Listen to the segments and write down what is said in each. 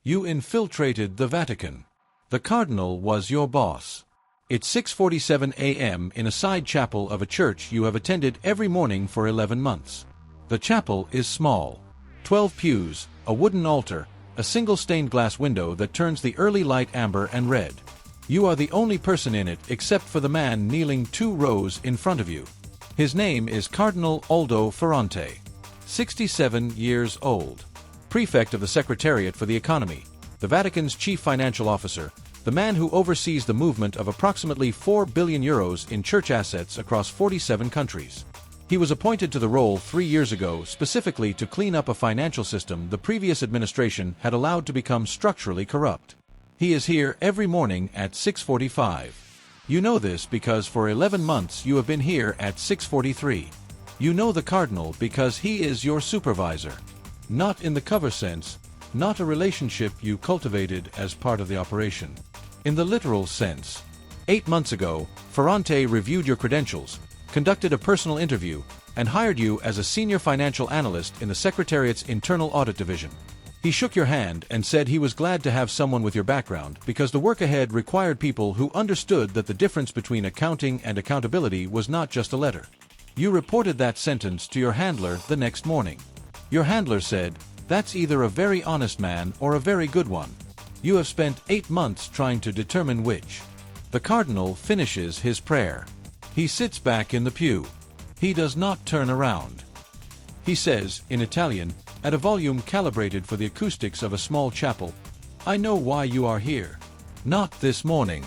You infiltrated the Vatican. The Cardinal was your boss. It's 6:47 a.m. in a side chapel of a church you have attended every morning for 11 months. The chapel is small. 12 pews, a wooden altar, a single stained glass window that turns the early light amber and red. You are the only person in it except for the man kneeling 2 rows in front of you. His name is Cardinal Aldo Ferrante, 67 years old. Prefect of the Secretariat for the Economy, the Vatican's chief financial officer, the man who oversees the movement of approximately 4 billion euros in church assets across 47 countries. He was appointed to the role 3 years ago specifically to clean up a financial system the previous administration had allowed to become structurally corrupt. He is here every morning at 6:45. You know this because for 11 months you have been here at 6:43. You know the Cardinal because he is your supervisor. Not in the cover sense, not a relationship you cultivated as part of the operation. In the literal sense. 8 months ago, Ferrante reviewed your credentials, conducted a personal interview, and hired you as a senior financial analyst in the Secretariat's Internal Audit Division. He shook your hand and said he was glad to have someone with your background because the work ahead required people who understood that the difference between accounting and accountability was not just a letter. You reported that sentence to your handler the next morning. Your handler said, "That's either a very honest man or a very good one." You have spent 8 months trying to determine which. The Cardinal finishes his prayer. He sits back in the pew. He does not turn around. He says, in Italian, at a volume calibrated for the acoustics of a small chapel, "I know why you are here. Not this morning."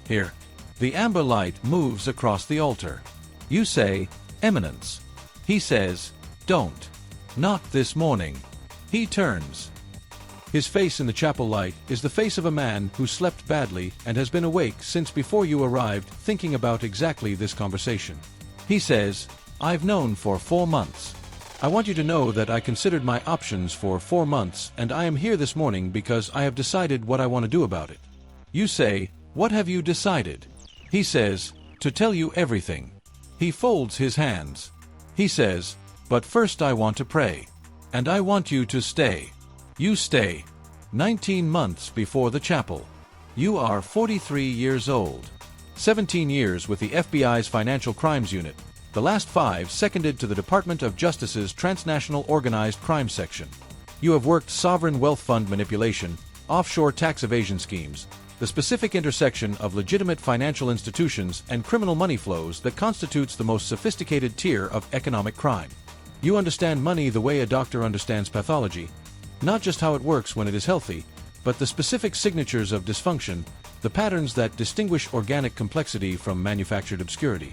Here. The amber light moves across the altar. You say, "Eminence." He says, "Don't. Not this morning." He turns. His face in the chapel light is the face of a man who slept badly and has been awake since before you arrived thinking about exactly this conversation. He says, "I've known for 4 months. I want you to know that I considered my options for 4 months and I am here this morning because I have decided what I want to do about it." You say, "What have you decided?" He says, "To tell you everything." He folds his hands. He says, "But first I want to pray. And I want you to stay." You stay. 19 months before the chapel. You are 43 years old. 17 years with the FBI's Financial Crimes Unit, the last 5 seconded to the Department of Justice's Transnational Organized Crime Section. You have worked sovereign wealth fund manipulation, offshore tax evasion schemes, the specific intersection of legitimate financial institutions and criminal money flows that constitutes the most sophisticated tier of economic crime. You understand money the way a doctor understands pathology, not just how it works when it is healthy, but the specific signatures of dysfunction, the patterns that distinguish organic complexity from manufactured obscurity.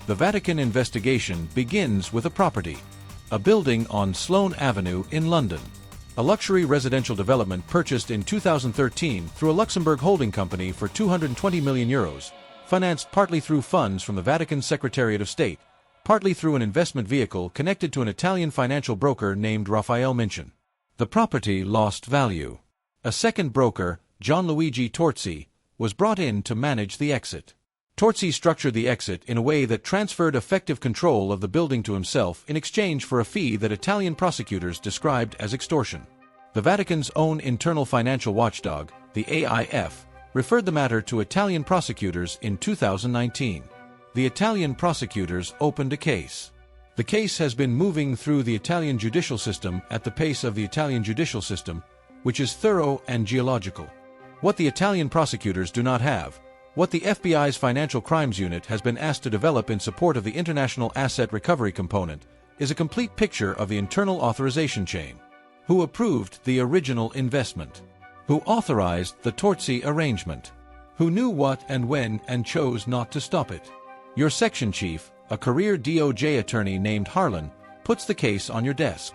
The Vatican investigation begins with a property, a building on Sloane Avenue in London. A luxury residential development purchased in 2013 through a Luxembourg holding company for 220 million euros, financed partly through funds from the Vatican Secretariat of State, partly through an investment vehicle connected to an Italian financial broker named Raffaele Mincian. The property lost value. A second broker, Gianluigi Torzi, was brought in to manage the exit. Torzi structured the exit in a way that transferred effective control of the building to himself in exchange for a fee that Italian prosecutors described as extortion. The Vatican's own internal financial watchdog, the AIF, referred the matter to Italian prosecutors in 2019. The Italian prosecutors opened a case. The case has been moving through the Italian judicial system at the pace of the Italian judicial system, which is thorough and geological. What the Italian prosecutors do not have, what the FBI's Financial Crimes Unit has been asked to develop in support of the International Asset Recovery Component, is a complete picture of the internal authorization chain. Who approved the original investment? Who authorized the Torzi arrangement? Who knew what and when and chose not to stop it? Your section chief, a career DOJ attorney named Harlan, puts the case on your desk.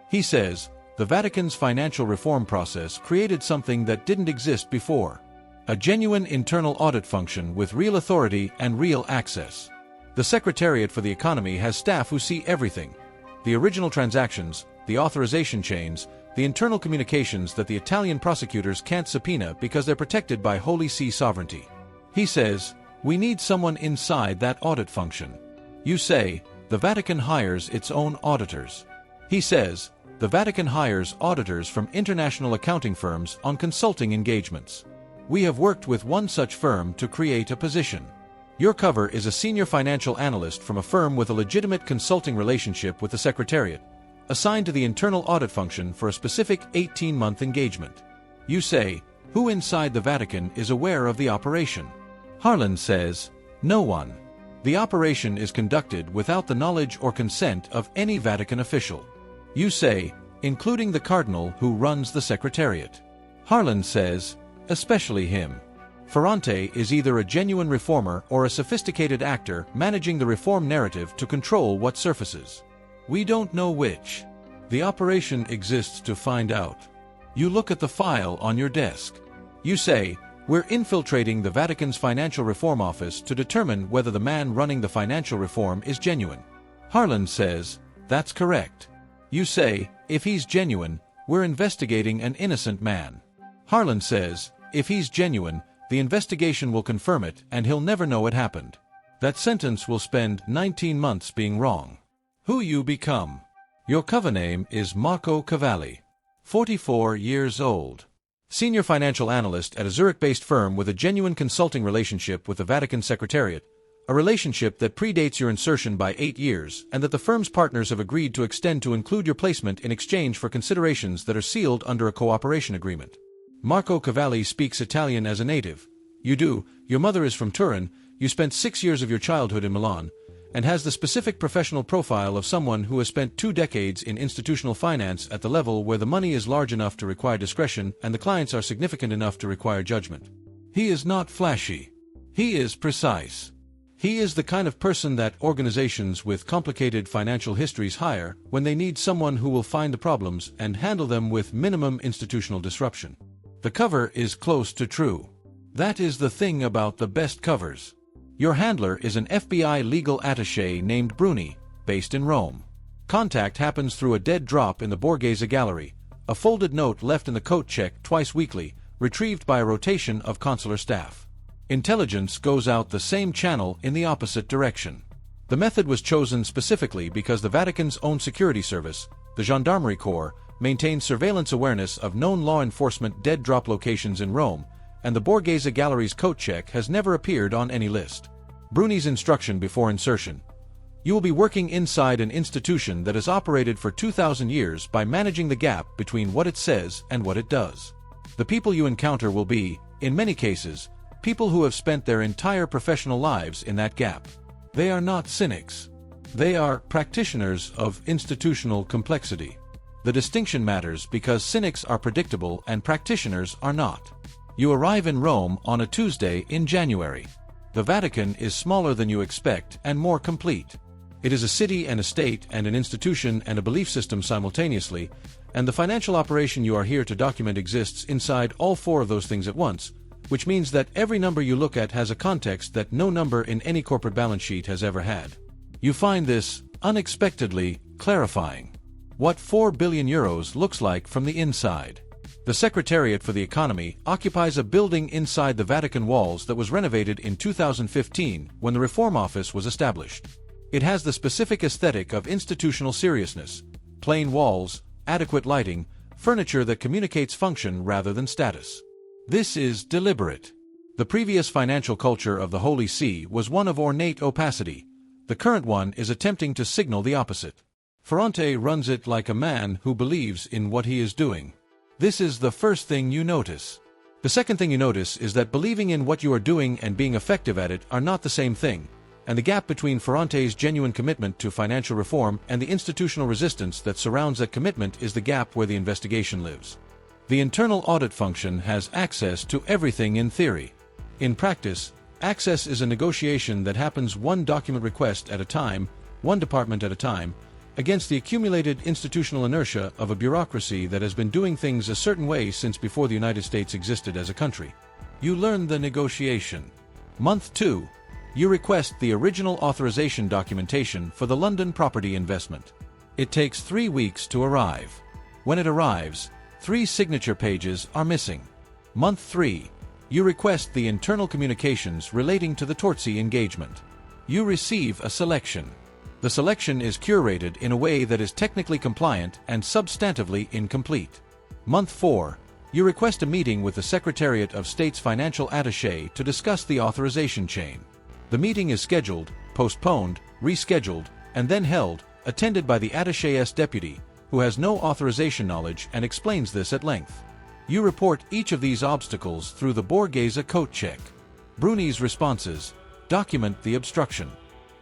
He says, the Vatican's financial reform process created something that didn't exist before. A genuine internal audit function with real authority and real access. The Secretariat for the Economy has staff who see everything. The original transactions, the authorization chains, the internal communications that the Italian prosecutors can't subpoena because they're protected by Holy See sovereignty. He says, we need someone inside that audit function. You say, the Vatican hires its own auditors. He says, The Vatican hires auditors from international accounting firms on consulting engagements. We have worked with one such firm to create a position. Your cover is a senior financial analyst from a firm with a legitimate consulting relationship with the Secretariat, assigned to the internal audit function for a specific 18-month engagement. You say, who inside the Vatican is aware of the operation? Harlan says, no one. The operation is conducted without the knowledge or consent of any Vatican official. You say, including the Cardinal who runs the Secretariat. Harlan says, especially him. Ferrante is either a genuine reformer or a sophisticated actor managing the reform narrative to control what surfaces. We don't know which. The operation exists to find out. You look at the file on your desk. You say, we're infiltrating the Vatican's Financial Reform Office to determine whether the man running the financial reform is genuine. Harlan says, that's correct. You say, if he's genuine, we're investigating an innocent man. Harlan says, if he's genuine, the investigation will confirm it and he'll never know it happened. That sentence will spend 19 months being wrong. Who you become. Your cover name is Marco Cavalli, 44 years old. Senior financial analyst at a Zurich-based firm with a genuine consulting relationship with the Vatican Secretariat, a relationship that predates your insertion by 8 years and that the firm's partners have agreed to extend to include your placement in exchange for considerations that are sealed under a cooperation agreement. Marco Cavalli speaks Italian as a native. You do. Your mother is from Turin. You spent 6 years of your childhood in Milan, and has the specific professional profile of someone who has spent 2 decades in institutional finance at the level where the money is large enough to require discretion and the clients are significant enough to require judgment. He is not flashy. He is precise. He is the kind of person that organizations with complicated financial histories hire when they need someone who will find the problems and handle them with minimum institutional disruption. The cover is close to true. That is the thing about the best covers. Your handler is an FBI legal attaché named Bruni, based in Rome. Contact happens through a dead drop in the Borghese Gallery, a folded note left in the coat check twice weekly, retrieved by a rotation of consular staff. Intelligence goes out the same channel in the opposite direction. The method was chosen specifically because the Vatican's own security service, the Gendarmerie Corps, maintains surveillance awareness of known law enforcement dead drop locations in Rome, and the Borghese Gallery's coat check has never appeared on any list. Bruni's instruction before insertion. You will be working inside an institution that has operated for 2,000 years by managing the gap between what it says and what it does. The people you encounter will be, in many cases, people who have spent their entire professional lives in that gap. They are not cynics. They are practitioners of institutional complexity. The distinction matters because cynics are predictable and practitioners are not. You arrive in Rome on a Tuesday in January. The Vatican is smaller than you expect and more complete. It is a city and a state and an institution and a belief system simultaneously, and the financial operation you are here to document exists inside all 4 of those things at once, which means that every number you look at has a context that no number in any corporate balance sheet has ever had. You find this unexpectedly clarifying. What 4 billion euros looks like from the inside. The Secretariat for the Economy occupies a building inside the Vatican walls that was renovated in 2015 when the Reform Office was established. It has the specific aesthetic of institutional seriousness, plain walls, adequate lighting, furniture that communicates function rather than status. This is deliberate. The previous financial culture of the Holy See was one of ornate opacity. The current one is attempting to signal the opposite. Ferrante runs it like a man who believes in what he is doing. This is the first thing you notice. The second thing you notice is that believing in what you are doing and being effective at it are not the same thing, and the gap between Ferrante's genuine commitment to financial reform and the institutional resistance that surrounds that commitment is the gap where the investigation lives. The internal audit function has access to everything in theory. In practice, access is a negotiation that happens one document request at a time, one department at a time, against the accumulated institutional inertia of a bureaucracy that has been doing things a certain way since before the United States existed as a country. You learn the negotiation. Month 2. You request the original authorization documentation for the London property investment. It takes 3 weeks to arrive. When it arrives, 3 signature pages are missing. Month 3. You request the internal communications relating to the Torzi engagement. You receive a selection. The selection is curated in a way that is technically compliant and substantively incomplete. Month 4. You request a meeting with the Secretariat of State's Financial Attaché to discuss the authorization chain. The meeting is scheduled, postponed, rescheduled, and then held, attended by the attaché's deputy, who has no authorization knowledge and explains this at length. You report each of these obstacles through the Borghese coat check. Bruni's responses. Document the obstruction.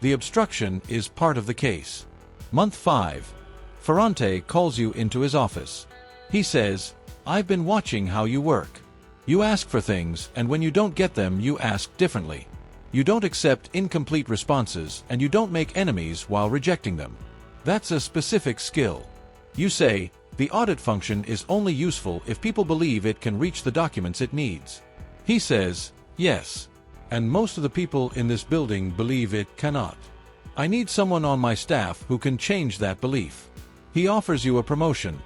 The obstruction is part of the case. Month 5. Ferrante calls you into his office. He says, "I've been watching how you work. You ask for things, and when you don't get them, you ask differently. You don't accept incomplete responses, and you don't make enemies while rejecting them. That's a specific skill. You say, the audit function is only useful if people believe it can reach the documents it needs." He says, "Yes. And most of the people in this building believe it cannot. I need someone on my staff who can change that belief." He offers you a promotion,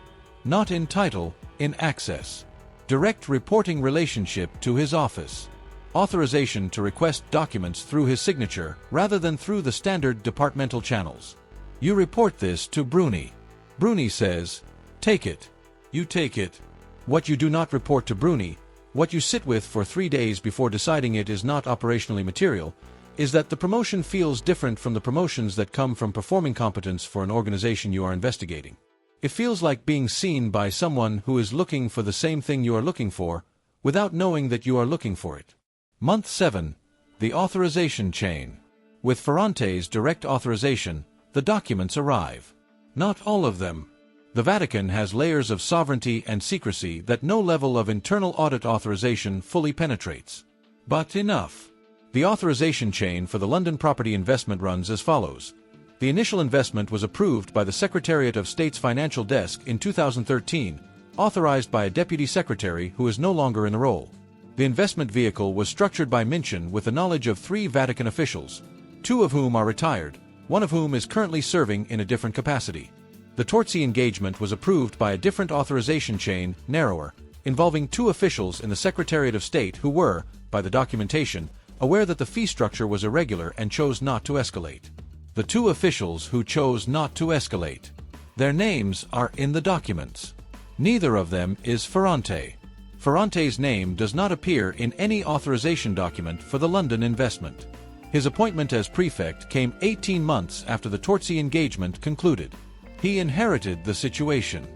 not in title, in access. Direct reporting relationship to his office. Authorization to request documents through his signature rather than through the standard departmental channels. You report this to Bruni. Bruni says, "Take it." You take it. What you do not report to Bruni, what you sit with for 3 days before deciding it is not operationally material, is that the promotion feels different from the promotions that come from performing competence for an organization you are investigating. It feels like being seen by someone who is looking for the same thing you are looking for, without knowing that you are looking for it. Month 7. The authorization chain. With Ferrante's direct authorization, the documents arrive. Not all of them. The Vatican has layers of sovereignty and secrecy that no level of internal audit authorization fully penetrates. But enough. The authorization chain for the London property investment runs as follows. The initial investment was approved by the Secretariat of State's Financial Desk in 2013, authorized by a deputy secretary who is no longer in the role. The investment vehicle was structured by Minchin with the knowledge of 3 Vatican officials, 2 of whom are retired, 1 of whom is currently serving in a different capacity. The Torzi engagement was approved by a different authorization chain, narrower, involving 2 officials in the Secretariat of State who were, by the documentation, aware that the fee structure was irregular and chose not to escalate. The 2 officials who chose not to escalate. Their names are in the documents. Neither of them is Ferrante. Ferrante's name does not appear in any authorization document for the London investment. His appointment as prefect came 18 months after the Torzi engagement concluded. He inherited the situation.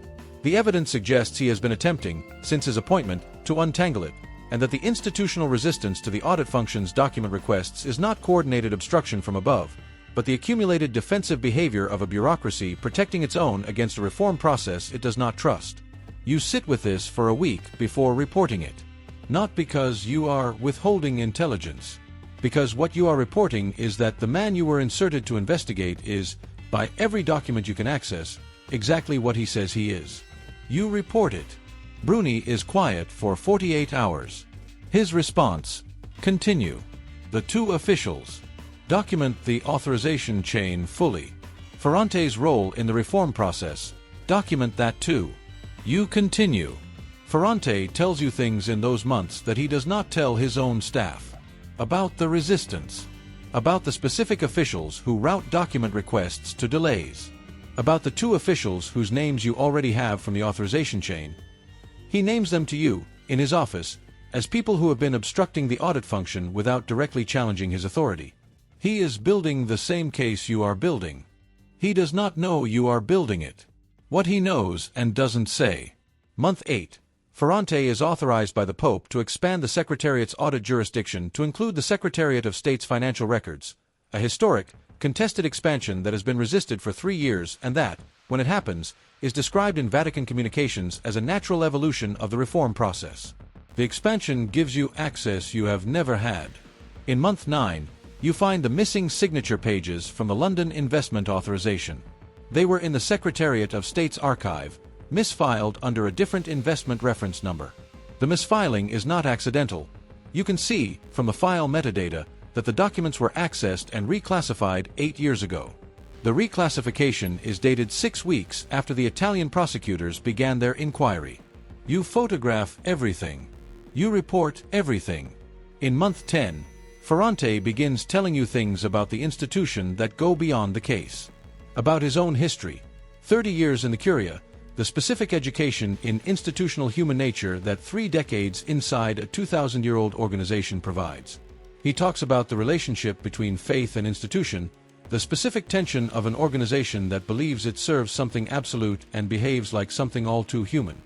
The evidence suggests he has been attempting, since his appointment, to untangle it, and that the institutional resistance to the audit function's document requests is not coordinated obstruction from above, but the accumulated defensive behavior of a bureaucracy protecting its own against a reform process it does not trust. You sit with this for a week before reporting it. Not because you are withholding intelligence. Because what you are reporting is that the man you were inserted to investigate is, by every document you can access, exactly what he says he is. You report it. Bruni is quiet for 48 hours. His response. Continue. The 2 officials. Document the authorization chain fully. Ferrante's role in the reform process. Document that too. You continue. Ferrante tells you things in those months that he does not tell his own staff. About the resistance. About the specific officials who route document requests to delays. About the 2 officials whose names you already have from the authorization chain. He names them to you, in his office, as people who have been obstructing the audit function without directly challenging his authority. He is building the same case you are building. He does not know you are building it. What he knows and doesn't say. Month 8. Ferrante is authorized by the Pope to expand the Secretariat's audit jurisdiction to include the Secretariat of State's financial records, a historic, contested expansion that has been resisted for 3 years and that, when it happens, is described in Vatican communications as a natural evolution of the reform process. The expansion gives you access you have never had. In month 9, you find the missing signature pages from the London investment authorization. They were in the Secretariat of State's archive, misfiled under a different investment reference number. The misfiling is not accidental. You can see, from the file metadata, that the documents were accessed and reclassified 8 years ago. The reclassification is dated 6 weeks after the Italian prosecutors began their inquiry. You photograph everything. You report everything. In month 10, Ferrante begins telling you things about the institution that go beyond the case. About his own history, 30 years in the Curia, the specific education in institutional human nature that 3 decades inside a 2,000-year-old organization provides. He talks about the relationship between faith and institution, the specific tension of an organization that believes it serves something absolute and behaves like something all too human.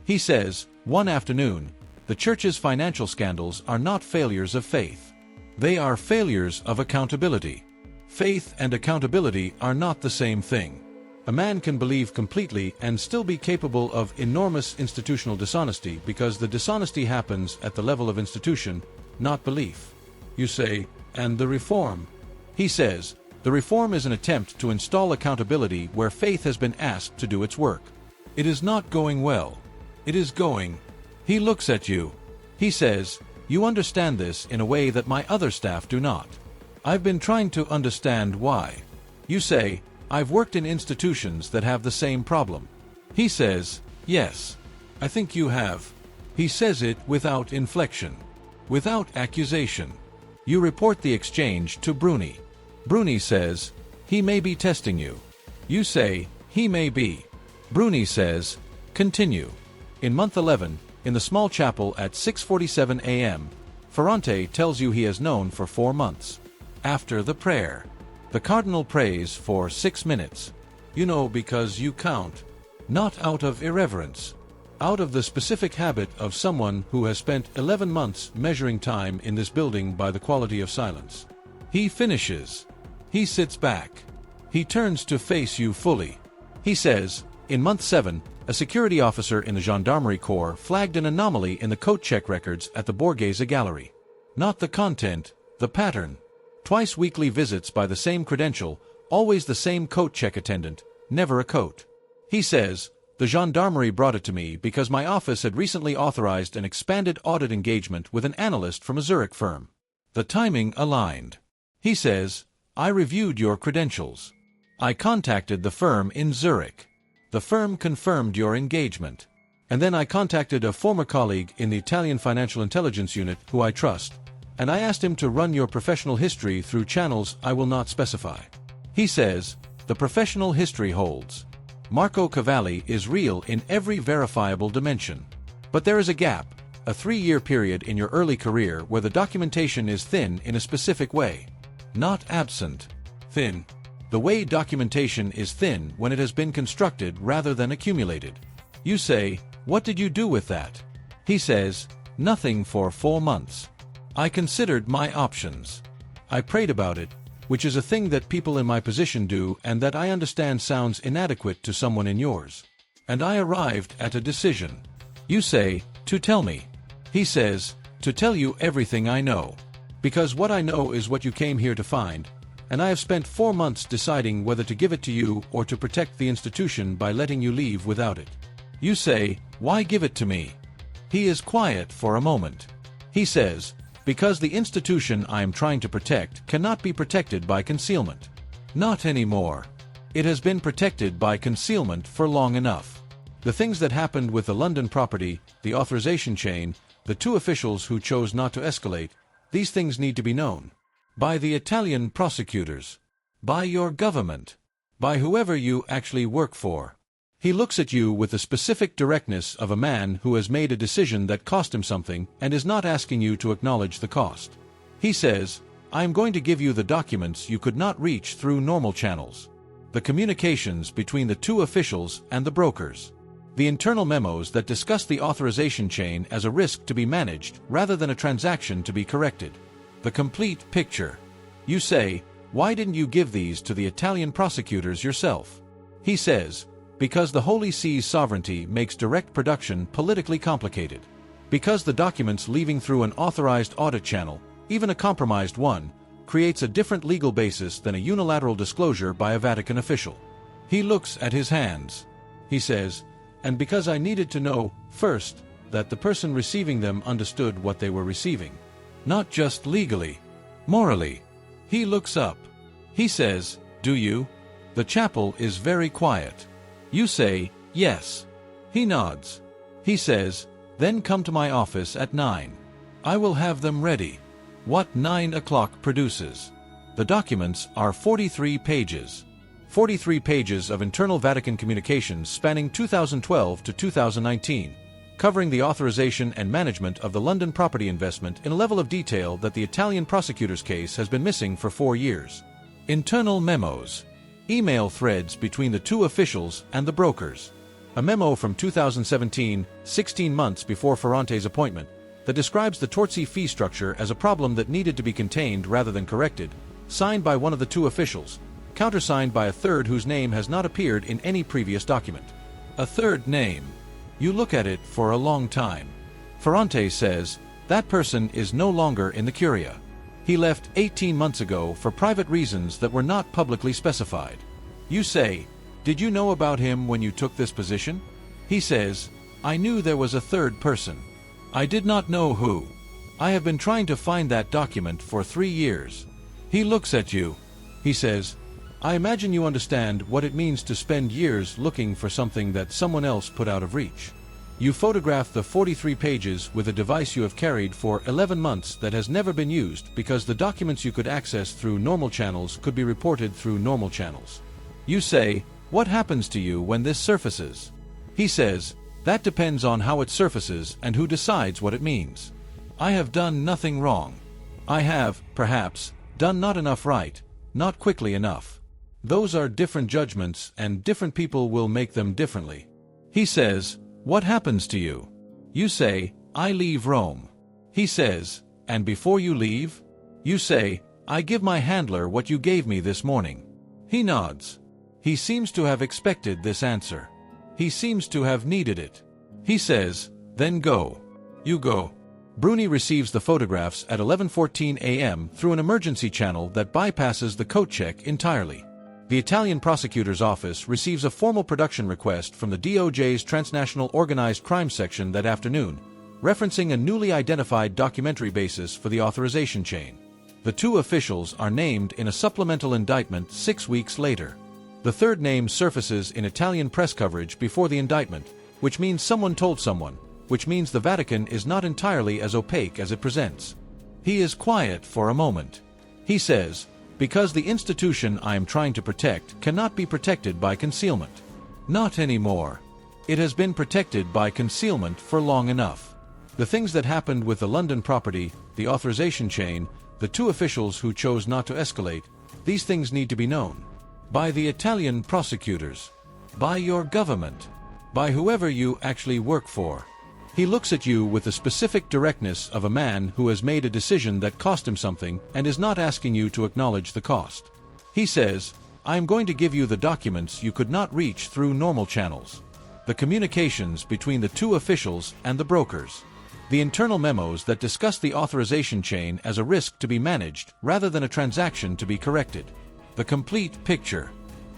He says, one afternoon, the Church's financial scandals are not failures of faith. They are failures of accountability. Faith and accountability are not the same thing. A man can believe completely and still be capable of enormous institutional dishonesty because the dishonesty happens at the level of institution, not belief. You say, and the reform? He says, the reform is an attempt to install accountability where faith has been asked to do its work. It is not going well. It is going. He looks at you. He says, you understand this in a way that my other staff do not. I've been trying to understand why. You say, I've worked in institutions that have the same problem. He says, yes. I think you have. He says it without inflection, without accusation. You report the exchange to Bruni. Bruni says, he may be testing you. You say, he may be. Bruni says, continue. In month 11, in the small chapel at 6:47 a.m., Ferrante tells you he has known for 4 months. After the prayer, the Cardinal prays for 6 minutes. You know because you count. Not out of irreverence. Out of the specific habit of someone who has spent 11 months measuring time in this building by the quality of silence. He finishes. He sits back. He turns to face you fully. He says, in month 7, a security officer in the Gendarmerie Corps flagged an anomaly in the coat check records at the Borghese Gallery. Not the content, the pattern. Twice weekly visits by the same credential, always the same coat check attendant, never a coat. He says, the gendarmerie brought it to me because my office had recently authorized an expanded audit engagement with an analyst from a Zurich firm. The timing aligned. He says, I reviewed your credentials. I contacted the firm in Zurich. The firm confirmed your engagement. And then I contacted a former colleague in the Italian Financial Intelligence Unit who I trust, and I asked him to run your professional history through channels I will not specify. He says, the professional history holds. Marco Cavalli is real in every verifiable dimension. But there is a gap, a 3-year period in your early career where the documentation is thin in a specific way. Not absent. Thin. The way documentation is thin when it has been constructed rather than accumulated. You say, what did you do with that? He says, nothing for 4 months. I considered my options. I prayed about it, which is a thing that people in my position do and that I understand sounds inadequate to someone in yours. And I arrived at a decision. You say, to tell me. He says, to tell you everything I know. Because what I know is what you came here to find, and I have spent 4 months deciding whether to give it to you or to protect the institution by letting you leave without it. You say, why give it to me? He is quiet for a moment. He says, because the institution I am trying to protect cannot be protected by concealment. Not anymore. It has been protected by concealment for long enough. The things that happened with the London property, the authorization chain, the 2 officials who chose not to escalate, these things need to be known. By the Italian prosecutors. By your government. By whoever you actually work for. He looks at you with the specific directness of a man who has made a decision that cost him something and is not asking you to acknowledge the cost. He says, I am going to give you the documents you could not reach through normal channels. The communications between the 2 officials and the brokers. The internal memos that discuss the authorization chain as a risk to be managed rather than a transaction to be corrected. The complete picture. You say, why didn't you give these to the Italian prosecutors yourself? He says, because the Holy See's sovereignty makes direct production politically complicated. Because the documents leaving through an authorized audit channel, even a compromised one, creates a different legal basis than a unilateral disclosure by a Vatican official. He looks at his hands. He says, and because I needed to know, first, that the person receiving them understood what they were receiving. Not just legally, morally. He looks up. He says, do you? The chapel is very quiet. You say, yes. He nods. He says, then come to my office at 9. I will have them ready. What 9 o'clock produces. The documents are 43 pages. 43 pages of internal Vatican communications spanning 2012 to 2019, covering the authorization and management of the London property investment in a level of detail that the Italian prosecutor's case has been missing for 4 years. Internal memos. Email threads between the two officials and the brokers. A memo from 2017, 16 months before Ferrante's appointment, that describes the Torzi fee structure as a problem that needed to be contained rather than corrected, signed by one of the two officials, countersigned by a third whose name has not appeared in any previous document. A third name. You look at it for a long time. Ferrante says, that person is no longer in the Curia. He left 18 months ago for private reasons that were not publicly specified. You say, did you know about him when you took this position? He says, I knew there was a third person. I did not know who. I have been trying to find that document for 3 years. He looks at you. He says, I imagine you understand what it means to spend years looking for something that someone else put out of reach. You photograph the 43 pages with a device you have carried for 11 months that has never been used because the documents you could access through normal channels could be reported through normal channels. You say, what happens to you when this surfaces? He says, that depends on how it surfaces and who decides what it means. I have done nothing wrong. I have, perhaps, done not enough right, not quickly enough. Those are different judgments and different people will make them differently. He says, what happens to you? You say, I leave Rome. He says, and before you leave? You say, I give my handler what you gave me this morning. He nods. He seems to have expected this answer. He seems to have needed it. He says, then go. You go. Bruni receives the photographs at 11:14 a.m. through an emergency channel that bypasses the coat check entirely. The Italian prosecutor's office receives a formal production request from the DOJ's Transnational Organized Crime Section that afternoon, referencing a newly identified documentary basis for the authorization chain. The two officials are named in a supplemental indictment 6 weeks later. The third name surfaces in Italian press coverage before the indictment, which means someone told someone, which means the Vatican is not entirely as opaque as it presents. He is quiet for a moment. He says, because the institution I am trying to protect cannot be protected by concealment. Not anymore. It has been protected by concealment for long enough. The things that happened with the London property, the authorization chain, the two officials who chose not to escalate, these things need to be known. By the Italian prosecutors. By your government. By whoever you actually work for. He looks at you with the specific directness of a man who has made a decision that cost him something and is not asking you to acknowledge the cost. He says, I am going to give you the documents you could not reach through normal channels. The communications between the two officials and the brokers. The internal memos that discuss the authorization chain as a risk to be managed rather than a transaction to be corrected. The complete picture.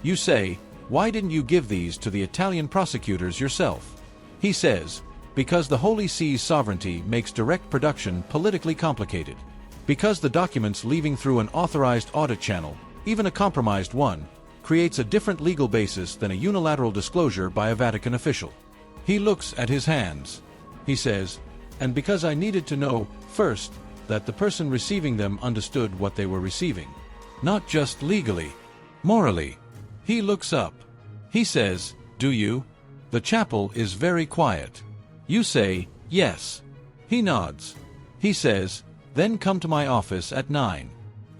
You say, why didn't you give these to the Italian prosecutors yourself? He says, because the Holy See's sovereignty makes direct production politically complicated. Because the documents leaving through an authorized audit channel, even a compromised one, creates a different legal basis than a unilateral disclosure by a Vatican official. He looks at his hands. He says, and because I needed to know, first, that the person receiving them understood what they were receiving. Not just legally, morally. He looks up. He says, do you? The chapel is very quiet. You say, yes. He nods. He says, then come to my office at 9.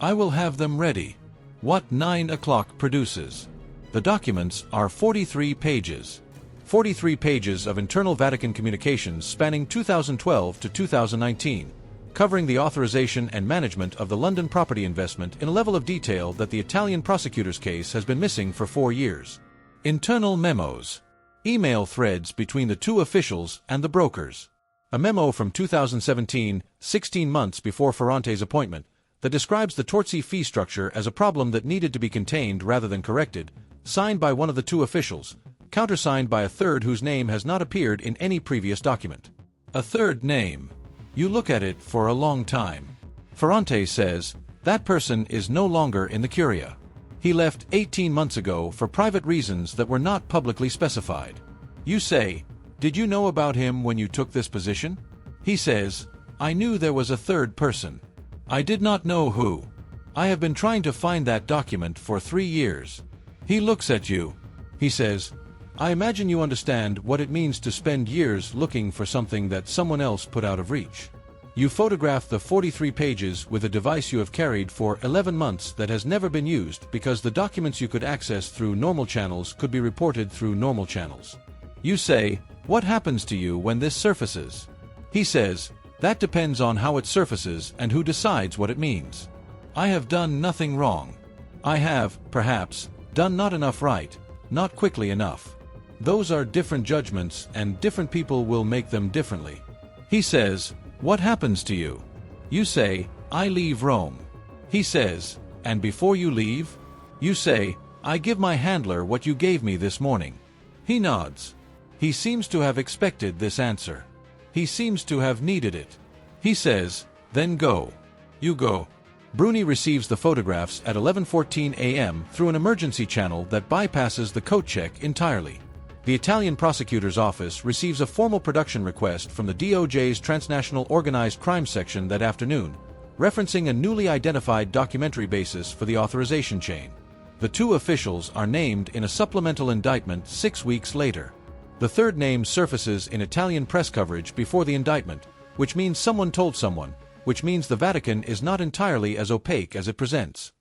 I will have them ready. What 9 o'clock produces. The documents are 43 pages. 43 pages of internal Vatican communications spanning 2012 to 2019, covering the authorization and management of the London property investment in a level of detail that the Italian prosecutor's case has been missing for 4 years. Internal memos. Email threads between the two officials and the brokers. A memo from 2017, 16 months before Ferrante's appointment, that describes the Torzi fee structure as a problem that needed to be contained rather than corrected, signed by one of the two officials, countersigned by a third whose name has not appeared in any previous document. A third name. You look at it for a long time. Ferrante says, that person is no longer in the Curia. He left 18 months ago for private reasons that were not publicly specified. You say, did you know about him when you took this position? He says, I knew there was a third person. I did not know who. I have been trying to find that document for 3 years. He looks at you. He says, I imagine you understand what it means to spend years looking for something that someone else put out of reach. You photograph the 43 pages with a device you have carried for 11 months that has never been used because the documents you could access through normal channels could be reported through normal channels. You say, what happens to you when this surfaces? He says, that depends on how it surfaces and who decides what it means. I have done nothing wrong. I have, perhaps, done not enough right, not quickly enough. Those are different judgments and different people will make them differently. He says, what happens to you? You say, I leave Rome. He says, and before you leave? You say, I give my handler what you gave me this morning. He nods. He seems to have expected this answer. He seems to have needed it. He says, then go. You go. Bruni receives the photographs at 11:14 a.m. through an emergency channel that bypasses the coat check entirely. The Italian prosecutor's office receives a formal production request from the DOJ's Transnational Organized Crime Section that afternoon, referencing a newly identified documentary basis for the authorization chain. The two officials are named in a supplemental indictment 6 weeks later. The third name surfaces in Italian press coverage before the indictment, which means someone told someone, which means the Vatican is not entirely as opaque as it presents.